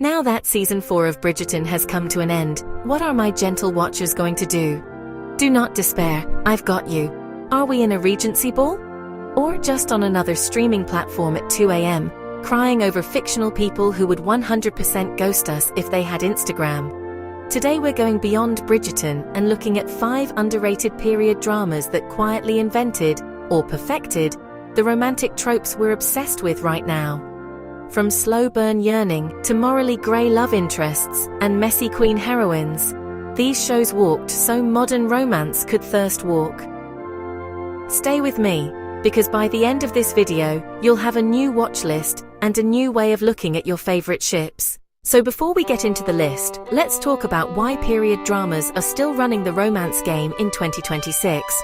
Now that season 4 of Bridgerton has come to an end, what are my gentle watchers going to do? Do not despair, I've got you. Are we in a Regency ball? Or just on another streaming platform at 2 a.m., crying over fictional people who would 100% ghost us if they had Instagram? Today we're going beyond Bridgerton and looking at 5 underrated period dramas that quietly invented, or perfected, the romantic tropes we're obsessed with right now. From slow burn yearning to morally grey love interests and messy queen heroines, these shows walked so modern romance could thirst walk. Stay with me, because by the end of this video, you'll have a new watch list and a new way of looking at your favorite ships. So before we get into the list, let's talk about why period dramas are still running the romance game in 2026.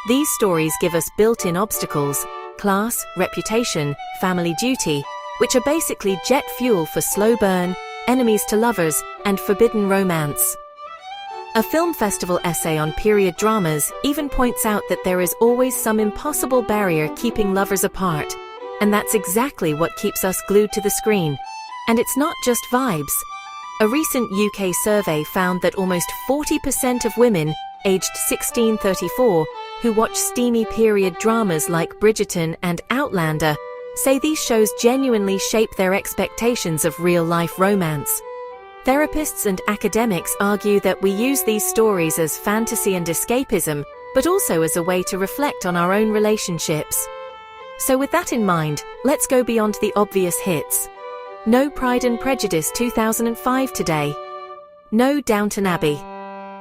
These stories give us built-in obstacles: class, reputation, family duty, which are basically jet fuel for slow burn, enemies to lovers, and forbidden romance. A film festival essay on period dramas even points out that there is always some impossible barrier keeping lovers apart, and that's exactly what keeps us glued to the screen. And it's not just vibes. A recent UK survey found that almost 40% of women aged 16-34 who watch steamy period dramas like Bridgerton and Outlander say these shows genuinely shape their expectations of real-life romance. Therapists and academics argue that we use these stories as fantasy and escapism, but also as a way to reflect on our own relationships. So with that in mind, let's go beyond the obvious hits. No Pride and Prejudice 2005 today. No Downton Abbey.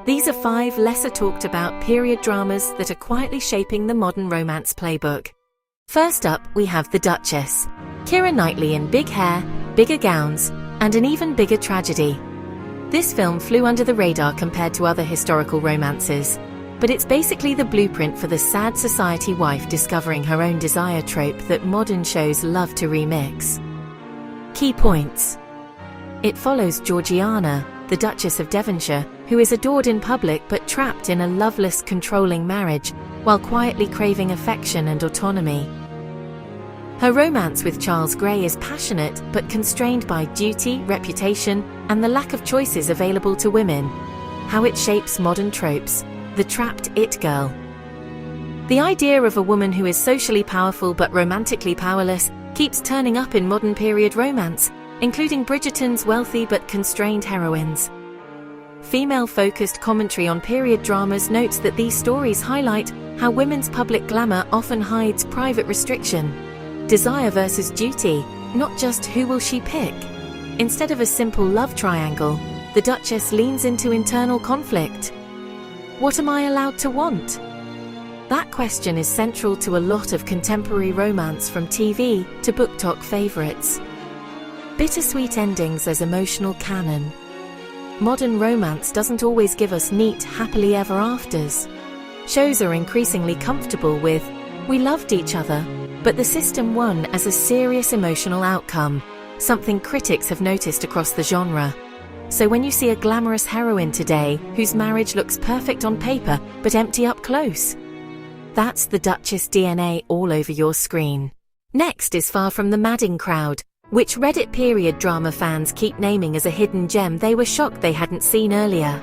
These are 5 lesser talked about period dramas that are quietly shaping the modern romance playbook. First up, we have The Duchess. Keira Knightley in big hair, bigger gowns, and an even bigger tragedy. This film flew under the radar compared to other historical romances, but it's basically the blueprint for the sad society wife discovering her own desire trope that modern shows love to remix. Key points. It follows Georgiana, the Duchess of Devonshire, who is adored in public but trapped in a loveless, controlling marriage, while quietly craving affection and autonomy. Her romance with Charles Grey is passionate but constrained by duty, reputation, and the lack of choices available to women. How it shapes modern tropes: the trapped it girl. The idea of a woman who is socially powerful but romantically powerless keeps turning up in modern period romance, including Bridgerton's wealthy but constrained heroines. Female-focused commentary on period dramas notes that these stories highlight how women's public glamour often hides private restriction. Desire versus duty, not just who will she pick. Instead of a simple love triangle, the Duchess leans into internal conflict. What am I allowed to want? That question is central to a lot of contemporary romance, from TV to book talk favorites. Bittersweet endings as emotional canon. Modern romance doesn't always give us neat, happily ever afters. Shows are increasingly comfortable with, we loved each other, but the system won as a serious emotional outcome, something critics have noticed across the genre. So when you see a glamorous heroine today whose marriage looks perfect on paper but empty up close, that's the Duchess DNA all over your screen. Next is Far From the Madding Crowd, which Reddit period drama fans keep naming as a hidden gem they were shocked they hadn't seen earlier.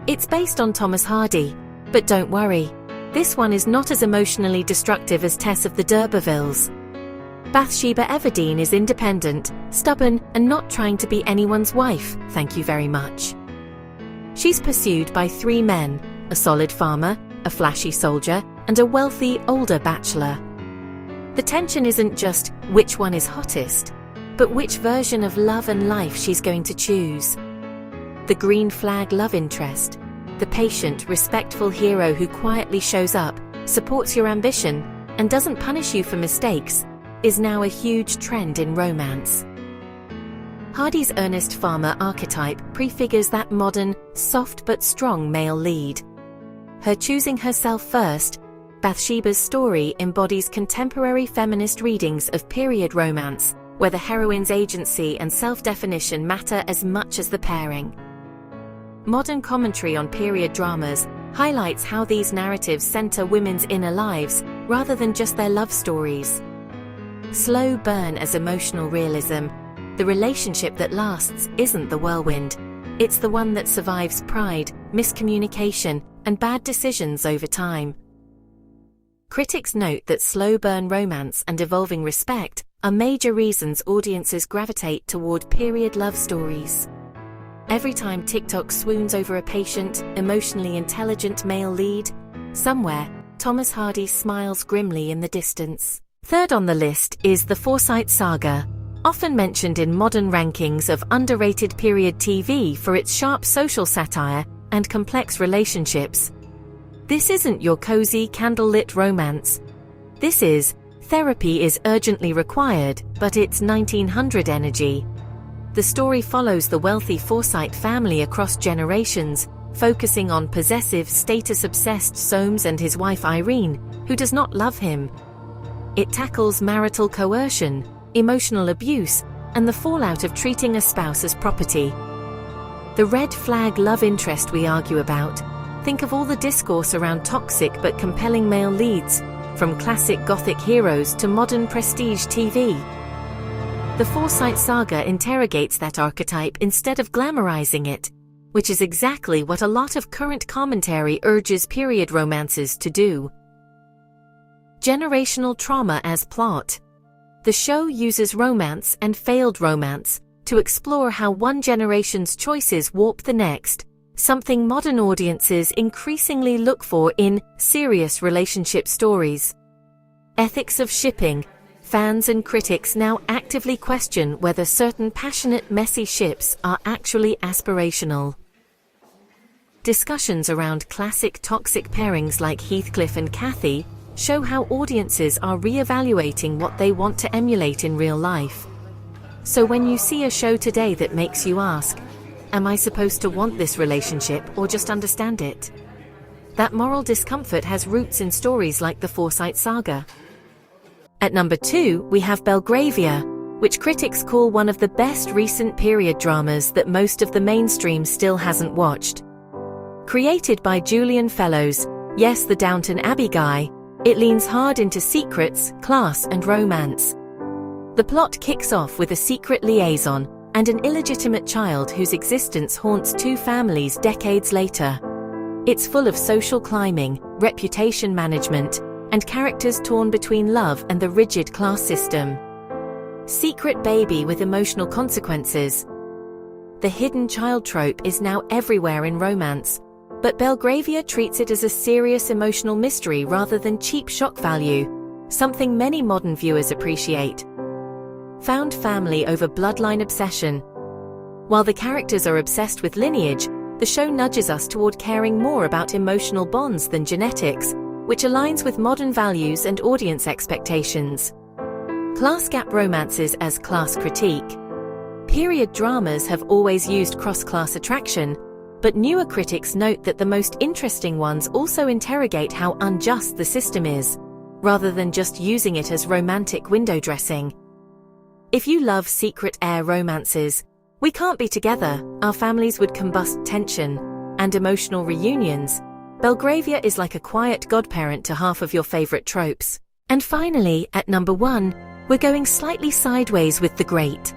It's based on Thomas Hardy, but don't worry, this one is not as emotionally destructive as Tess of the D'Urbervilles. Bathsheba Everdeen is independent, stubborn, and not trying to be anyone's wife, thank you very much. She's pursued by 3 men, a solid farmer, a flashy soldier, and a wealthy, older bachelor. The tension isn't just which one is hottest, but which version of love and life she's going to choose. The green flag love interest, the patient, respectful hero who quietly shows up, supports your ambition, and doesn't punish you for mistakes, is now a huge trend in romance. Hardy's earnest farmer archetype prefigures that modern, soft but strong male lead. Her choosing herself first, Bathsheba's story embodies contemporary feminist readings of period romance, where the heroine's agency and self-definition matter as much as the pairing. Modern commentary on period dramas highlights how these narratives center women's inner lives rather than just their love stories. Slow burn as emotional realism. The relationship that lasts isn't the whirlwind. It's the one that survives pride, miscommunication, and bad decisions over time. Critics note that slow-burn romance and evolving respect are major reasons audiences gravitate toward period love stories. Every time TikTok swoons over a patient, emotionally intelligent male lead, somewhere, Thomas Hardy smiles grimly in the distance. Third on the list is the Forsyte Saga, often mentioned in modern rankings of underrated period TV for its sharp social satire and complex relationships. This isn't your cozy, candlelit romance. This is Therapy is Urgently Required, but it's 1900 energy. The story follows the wealthy Forsyte family across generations, focusing on possessive, status-obsessed Soames and his wife Irene, who does not love him. It tackles marital coercion, emotional abuse, and the fallout of treating a spouse as property. The red flag love interest we argue about. Think of all the discourse around toxic but compelling male leads, from classic Gothic heroes to modern prestige TV. The Forsyte Saga interrogates that archetype instead of glamorizing it, which is exactly what a lot of current commentary urges period romances to do. Generational trauma as plot. The show uses romance and failed romance to explore how one generation's choices warp the next, something modern audiences increasingly look for in serious relationship stories. Ethics of shipping. Fans and critics now actively question whether certain passionate, messy ships are actually aspirational. Discussions around classic toxic pairings like Heathcliff and Cathy show how audiences are re-evaluating what they want to emulate in real life. So when you see a show today that makes you ask, am I supposed to want this relationship or just understand it? That moral discomfort has roots in stories like the Forsyte Saga. At number 2, we have Belgravia, which critics call one of the best recent period dramas that most of the mainstream still hasn't watched. Created by Julian Fellowes, yes, the Downton Abbey guy, it leans hard into secrets, class, and romance. The plot kicks off with a secret liaison and an illegitimate child whose existence haunts two families decades later. It's full of social climbing, reputation management, and characters torn between love and the rigid class system. Secret baby with emotional consequences. The hidden child trope is now everywhere in romance, but Belgravia treats it as a serious emotional mystery rather than cheap shock value, something many modern viewers appreciate. Found family over bloodline obsession. While the characters are obsessed with lineage, the show nudges us toward caring more about emotional bonds than genetics, which aligns with modern values and audience expectations. Class gap romances as class critique. Period dramas have always used cross-class attraction, but newer critics note that the most interesting ones also interrogate how unjust the system is, rather than just using it as romantic window dressing. If you love secret heir romances, We Can't Be Together, Our Families Would Combust tension, and emotional reunions, Belgravia is like a quiet godparent to half of your favorite tropes. And finally, at number 1, we're going slightly sideways with The Great.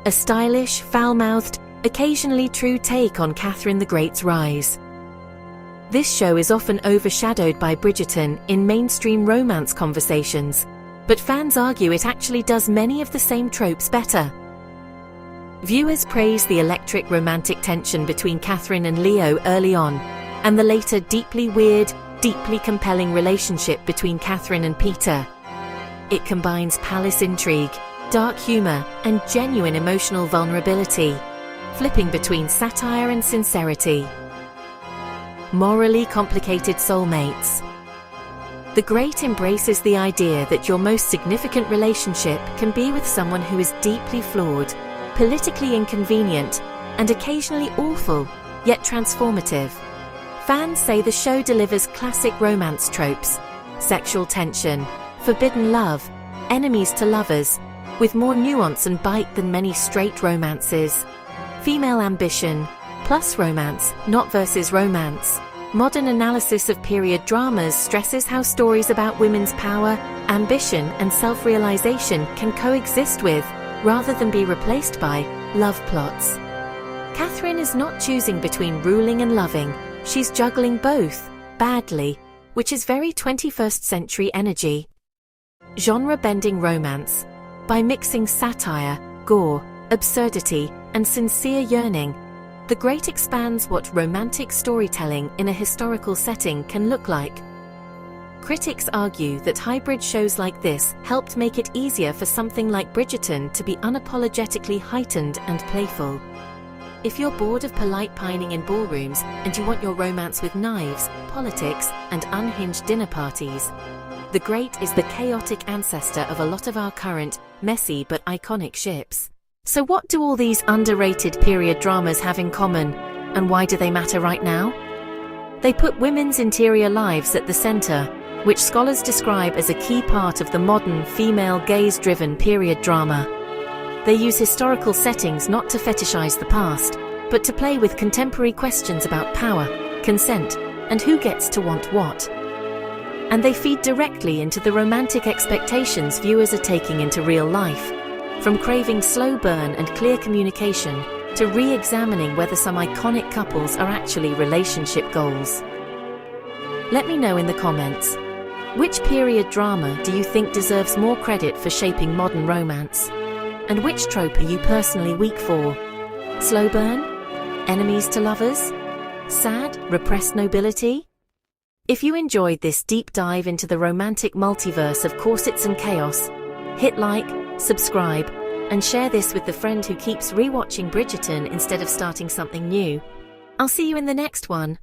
A stylish, foul-mouthed, occasionally true take on Catherine the Great's rise. This show is often overshadowed by Bridgerton in mainstream romance conversations, but fans argue it actually does many of the same tropes better. Viewers praise the electric romantic tension between Catherine and Leo early on, and the later deeply weird, deeply compelling relationship between Catherine and Peter. It combines palace intrigue, dark humor, and genuine emotional vulnerability, flipping between satire and sincerity. Morally complicated soulmates. The Great embraces the idea that your most significant relationship can be with someone who is deeply flawed, politically inconvenient, and occasionally awful, yet transformative. Fans say the show delivers classic romance tropes, sexual tension, forbidden love, enemies to lovers, with more nuance and bite than many straight romances. Female ambition, plus romance, not versus romance. Modern analysis of period dramas stresses how stories about women's power, ambition, and self-realization can coexist with, rather than be replaced by love plots. Catherine is not choosing between ruling and loving, she's juggling both, badly, which is very 21st century energy. Genre-bending romance. By mixing satire, gore, absurdity, and sincere yearning, The Great expands what romantic storytelling in a historical setting can look like. Critics argue that hybrid shows like this helped make it easier for something like Bridgerton to be unapologetically heightened and playful. If you're bored of polite pining in ballrooms and you want your romance with knives, politics, and unhinged dinner parties, The Great is the chaotic ancestor of a lot of our current, messy but iconic ships. So what do all these underrated period dramas have in common, and why do they matter right now? They put women's interior lives at the center, which scholars describe as a key part of the modern, female gaze-driven period drama. They use historical settings not to fetishize the past, but to play with contemporary questions about power, consent, and who gets to want what. And they feed directly into the romantic expectations viewers are taking into real life, from craving slow burn and clear communication to re-examining whether some iconic couples are actually relationship goals. Let me know in the comments, which period drama do you think deserves more credit for shaping modern romance? And which trope are you personally weak for? Slow burn? Enemies to lovers? Sad, repressed nobility? If you enjoyed this deep dive into the romantic multiverse of corsets and chaos, hit like, subscribe, and share this with the friend who keeps rewatching Bridgerton instead of starting something new. I'll see you in the next one.